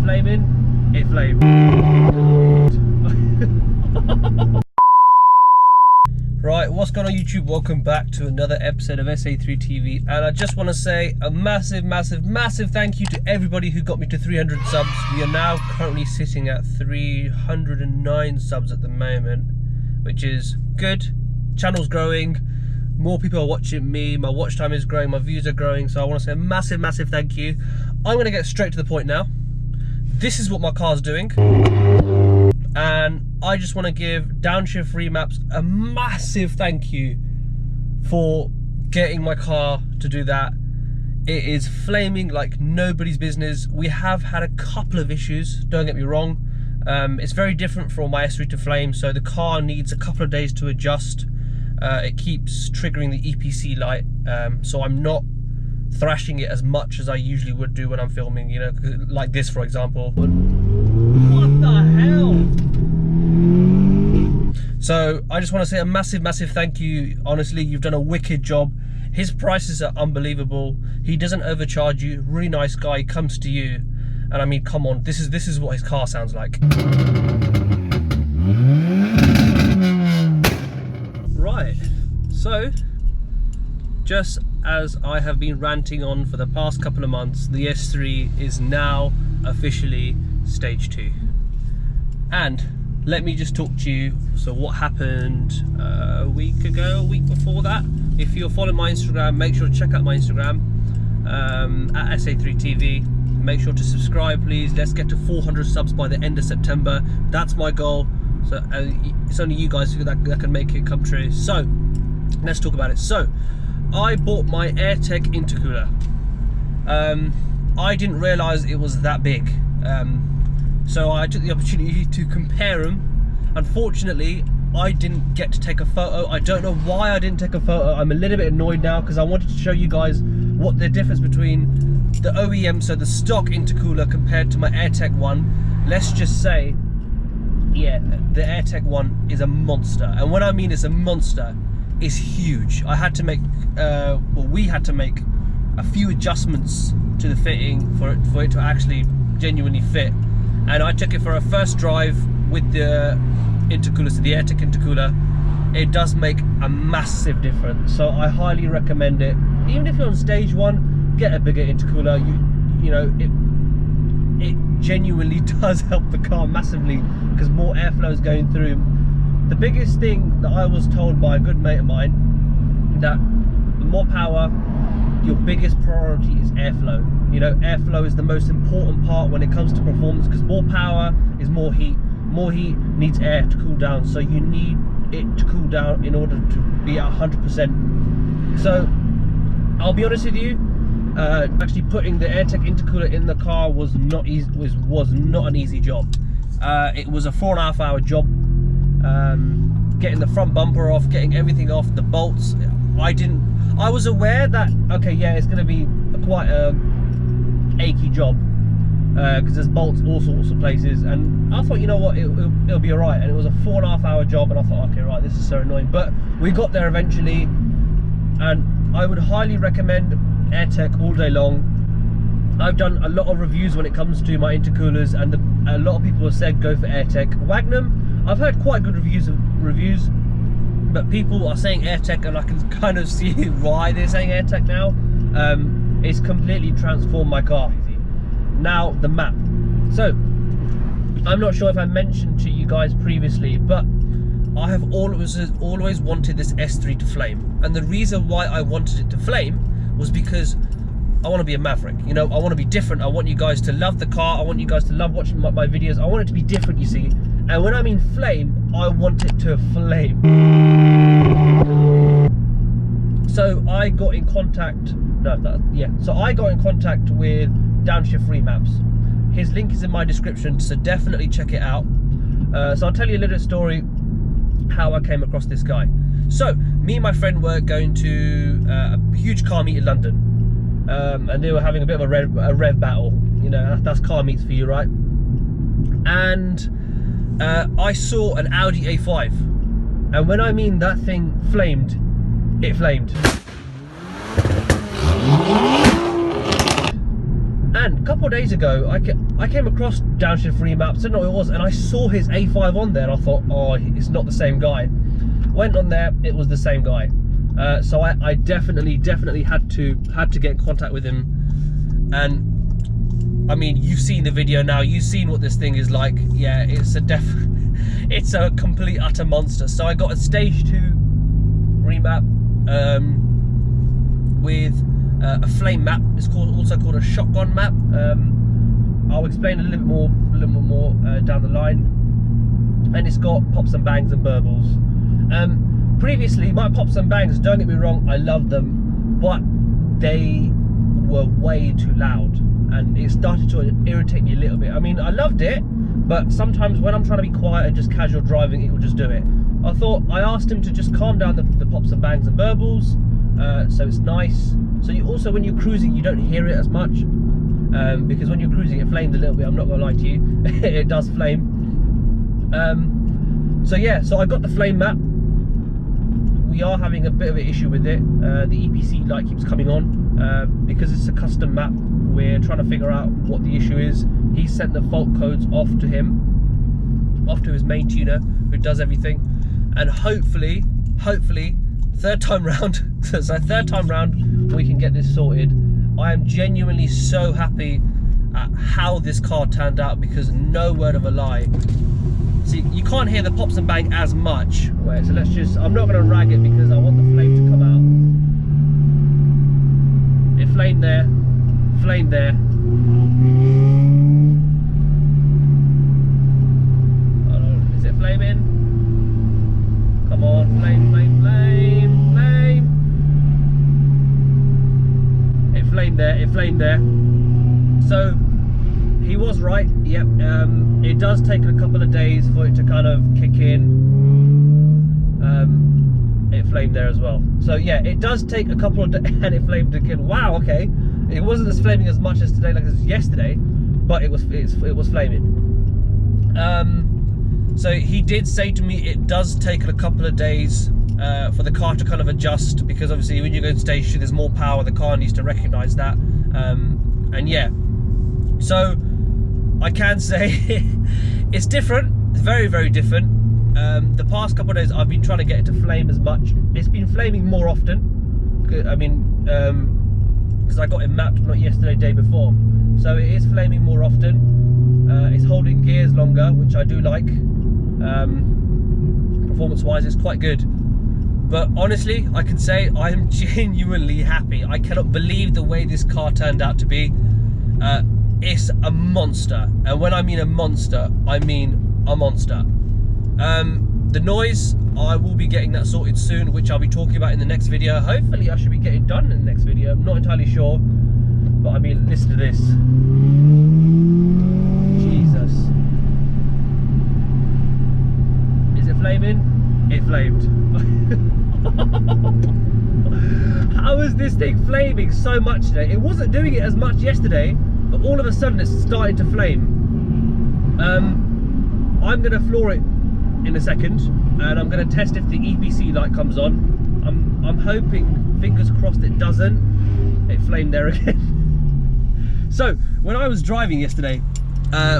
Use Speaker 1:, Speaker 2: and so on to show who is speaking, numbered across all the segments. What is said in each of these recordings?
Speaker 1: flaming, it flamed. Right, what's going on YouTube? Welcome back to another episode of Sa3 TV, and I just want to say a massive thank you to everybody who got me to 300 subs. We are now currently sitting at 309 subs at the moment, which is good. Channel's growing, more people are watching me, my watch time is growing, my views are growing, so I want to say a massive thank you. I'm going to get straight to the point now. This is what my car's doing, and I just want to give Downshift Remaps a massive thank you for getting my car to do that. It is flaming like nobody's business. We have had a couple of issues, don't get me wrong. It's very different from my S3 to flame, so the car needs a couple of days to adjust. It keeps triggering the EPC light, so I'm not thrashing it as much as I usually would do when I'm filming, you know, like this for example. What the hell? So I just want to say a massive thank you. Honestly, you've done a wicked job. His prices are unbelievable. He doesn't overcharge you. Really nice guy. He comes to you, and I mean, come on, this is what his car sounds like. Right, so just as I have been ranting on for the past couple of months, the S3 is now officially stage 2. And let me just talk to you. So what happened a week ago, a week before that? If you're following my Instagram, make sure to check out my Instagram at Sa3 TV. Make sure to subscribe, please. Let's get to 400 subs by the end of September. That's my goal. So it's only you guys that can make it come true. So let's talk about it. So I bought my AirTech intercooler. I didn't realize it was that big. So I took the opportunity to compare them. Unfortunately, I didn't get to take a photo. I don't know why I didn't take a photo. I'm a little bit annoyed now because I wanted to show you guys what the difference between the OEM, so the stock intercooler, compared to my AirTech one. Let's just say, yeah, the AirTech one is a monster. And when I mean it's a monster, it's huge. I had to make, we had to make a few adjustments to the fitting for it to actually genuinely fit. And I took it for a first drive with the intercooler, so the AirTech intercooler. It does make a massive difference, so I highly recommend it. Even if you're on stage 1, get a bigger intercooler. You know, it genuinely does help the car massively because more airflow is going through. The biggest thing that I was told by a good mate of mine, that the more power, your biggest priority is airflow. You know, airflow is the most important part when it comes to performance, because more power is more heat. More heat needs air to cool down, so you need it to cool down in order to be at 100%. So I'll be honest with you, actually putting the AirTech intercooler in the car was not easy. Was not an easy job. It was a 4.5 hour job. Getting the front bumper off, getting everything off, the bolts. I was aware that, okay, yeah, it's going to be quite a achy job because there's bolts all sorts of places, and I thought, you know what, it'll be alright. And it was a 4.5 hour job, and I thought, okay, right, this is so annoying, but we got there eventually. And I would highly recommend AirTech all day long. I've done a lot of reviews when it comes to my intercoolers, and a lot of people have said go for AirTech. Wagnum, I've heard quite good reviews, but people are saying AirTech, and I can kind of see why they're saying AirTech now. It's completely transformed my car. Now the map. So I'm not sure if I mentioned to you guys previously, but I have always wanted this S3 to flame, and the reason why I wanted it to flame was because I want to be a maverick. You know, I want to be different. I want you guys to love the car. I want you guys to love watching my videos. I want it to be different, you see. And when I mean flame, I want it to flame. So I got in contact. So I got in contact with Downshift Remaps. His link is in my description, so definitely check it out. So I'll tell you a little story how I came across this guy. So me and my friend were going to a huge car meet in London, and they were having a bit of a rev battle. You know, that's car meets for you, right? And I saw an Audi A5, and when I mean that thing flamed, it flamed. And And a couple of days ago, I came across Downshift remaps, didn't know what it was, and I saw his A5 on there, and I thought, oh, it's not the same guy. Went on there, it was the same guy. So I definitely had to get in contact with him. And I mean, you've seen the video now, you've seen what this thing is like. Yeah, it's a complete utter monster. So I got a stage 2 remap with a flame map. It's also called a shotgun map. I'll explain a little bit more down the line. And it's got pops and bangs and burbles. Previously, my pops and bangs, don't get me wrong, I loved them, but they were way too loud, and it started to irritate me a little bit. I mean, I loved it, but sometimes when I'm trying to be quiet and just casual driving, it will just do it. I asked him to just calm down the pops and bangs and burbles, so it's nice. So you also, when you're cruising, you don't hear it as much, because when you're cruising, it flames a little bit. I'm not gonna lie to you, it does flame. So yeah, so I got the flame map. We are having a bit of an issue with it. The EPC light keeps coming on, because it's a custom map. We're trying to figure out what the issue is. He sent the fault codes off to him, off to his main tuner who does everything, and hopefully third time round we can get this sorted. I am genuinely so happy at how this car turned out, because no word of a lie. See, you can't hear the pops and bang as much. Wait, so let's just, I'm not going to rag it because I want the flame to come out. It flamed there, flamed there. Is it flaming? Come on, flame, flame, flame, flame. It flamed there, it flamed there. So, he was right, yep. It does take a couple of days for it to kind of kick in. It flamed there as well. So yeah, it does take a couple of days, and it flamed again. Wow, okay. It wasn't as flaming as much as today, like as yesterday, but it was flaming. So he did say to me it does take a couple of days for the car to kind of adjust, because obviously when you go to stage 2, there's more power. The car needs to recognise that. And yeah, so I can say it's different. It's very, very different. The past couple of days I've been trying to get it to flame as much. It's been flaming more often. I mean, because I got it mapped not yesterday, day before. So it is flaming more often. It's holding gears longer, which I do like. Performance-wise, it's quite good. But honestly, I can say I am genuinely happy. I cannot believe the way this car turned out to be. It's a monster, and when I mean a monster, I mean a monster. The noise, I will be getting that sorted soon, which I'll be talking about in the next video. Hopefully I should be getting done in the next video. I'm not entirely sure, but I mean, listen to this. Jesus. Is it flaming? It flamed. How is this thing flaming so much today? It wasn't doing it as much yesterday, but all of a sudden it's starting to flame. I'm going to floor it in a second, and I'm going to test if the EPC light comes on. I'm hoping, fingers crossed, it doesn't. It flamed there again. So when I was driving yesterday,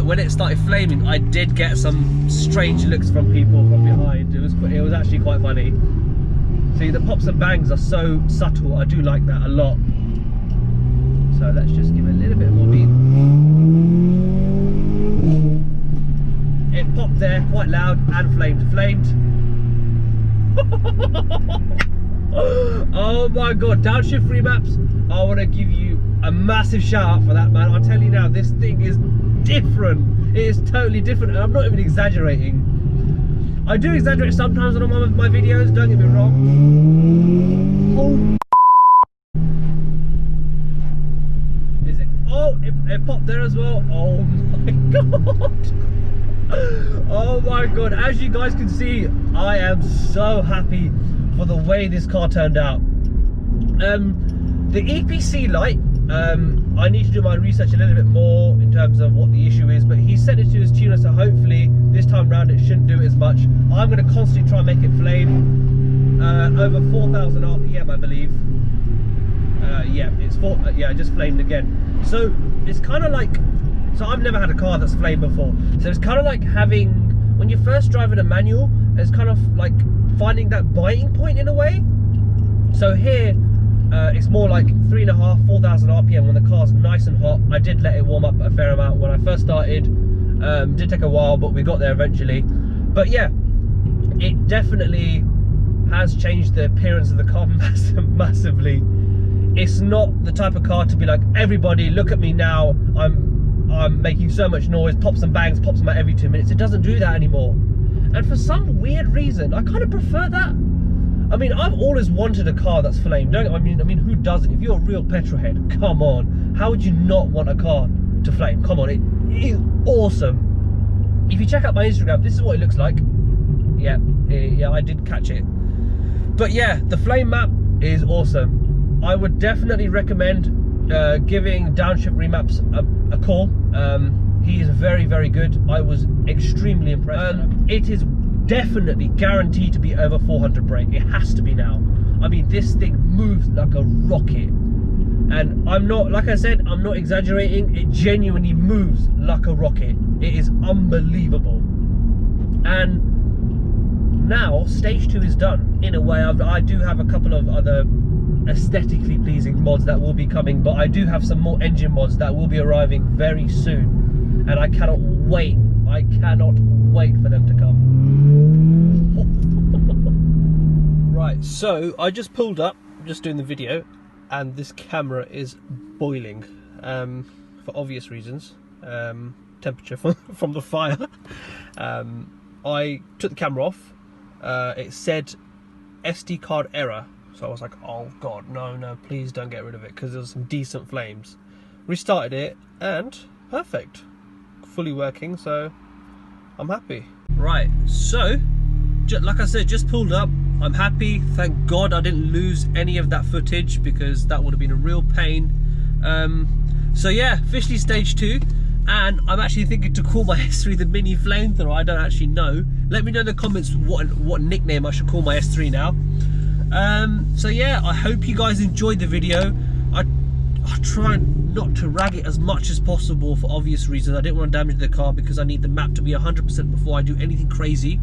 Speaker 1: when it started flaming, I did get some strange looks from people from behind. It was actually quite funny. See, the pops and bangs are so subtle. I do like that a lot. So let's just give it a little bit more beat. It popped there, quite loud, and flamed. Oh my god, Downshift remaps, I want to give you a massive shout out for that, man. I'll tell you now, this thing is different. It is totally different, and I'm not even exaggerating. I do exaggerate sometimes on my videos, don't get me wrong. Oh, it popped there as well. Oh my god. Oh my god, as you guys can see, I am so happy for the way this car turned out. The EPC light, I need to do my research a little bit more in terms of what the issue is, but he sent it to his tuner, so hopefully this time round it shouldn't do it as much. I'm going to constantly try and make it flame over 4,000 RPM, I believe. Yeah, it's yeah, it just flamed again. So it's kind of like, so I've never had a car that's flamed before, so it's kind of like having, when you're first driving a manual, it's kind of like finding that biting point in a way. So here it's more like 3.5, 4,000 RPM when the car's nice and hot. I did let it warm up a fair amount when I first started. Did take a while, but we got there eventually. But yeah, it definitely has changed the appearance of the car massively. It's not the type of car to be like, everybody look at me now, I'm making so much noise, pops and bangs, pops them out every 2 minutes. It doesn't do that anymore. And for some weird reason, I kind of prefer that. I mean, I've always wanted a car that's flamed. I mean, who doesn't? If you're a real petrol head, come on. How would you not want a car to flame? Come on, it is awesome. If you check out my Instagram, this is what it looks like. Yeah, I did catch it. But yeah, the flame map is awesome. I would definitely recommend giving Downshift Remaps a call. He is very, very good. I was extremely impressed. It is definitely guaranteed to be over 400 brake. It has to be now. I mean, this thing moves like a rocket. And I'm not, like I said, I'm not exaggerating. It genuinely moves like a rocket. It is unbelievable. And now stage 2 is done. In a way, I do have a couple of other aesthetically pleasing mods that will be coming, but I do have some more engine mods that will be arriving very soon, and I cannot wait. I cannot wait for them to come. Right, so I just pulled up, just doing the video, and this camera is boiling for obvious reasons. Temperature from the fire. I took the camera off. It said SD card error. So I was like, oh God, no, please don't get rid of it, because there was some decent flames. Restarted it, and perfect. Fully working, so I'm happy. Right, so, like I said, just pulled up. I'm happy, thank God I didn't lose any of that footage, because that would have been a real pain. So yeah, officially stage 2. And I'm actually thinking to call my S3 the mini FlameThrower. I don't actually know. Let me know in the comments what nickname I should call my S3 now. So yeah, I hope you guys enjoyed the video. I try not to rag it as much as possible for obvious reasons. I didn't want to damage the car because I need the map to be 100% before I do anything crazy.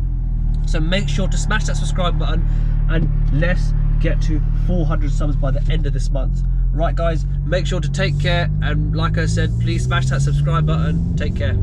Speaker 1: So make sure to smash that subscribe button, and let's get to 400 subs by the end of this month. Right guys, make sure to take care, and like I said, please smash that subscribe button. Take care.